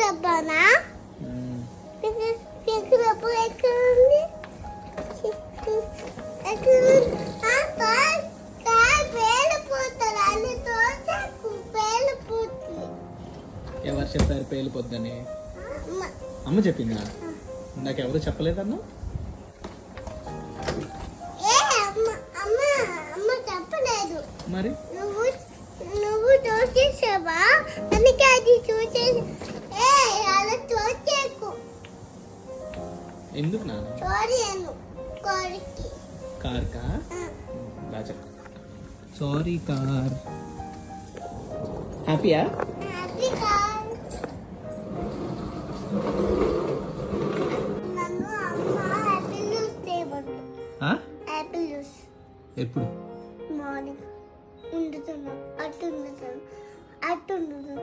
డబ్బానా? Pink డబ్బా ఎక్కడ ఉంది? ఎవరు చెప్పారు పేలిపోద్దని? అమ్మ చెప్పిందా? నాకెవరు చెప్పలేదన్నా? మరి నువ్వు చూసేసావా? అందుకే అది చూసేసి అలా చూసేకు. ఎందుకు నాన్న? కార్ కా బాగా చెప్ప. Sorry car. హ్యాపీయా? Happy car. నన్ను అమ్మ యాపిల్ జ్యూస్ చేయమంది. యాపిల్ జ్యూస్ ఎప్పుడు? మార్నింగ్. ఉండుతున్నా అట్టు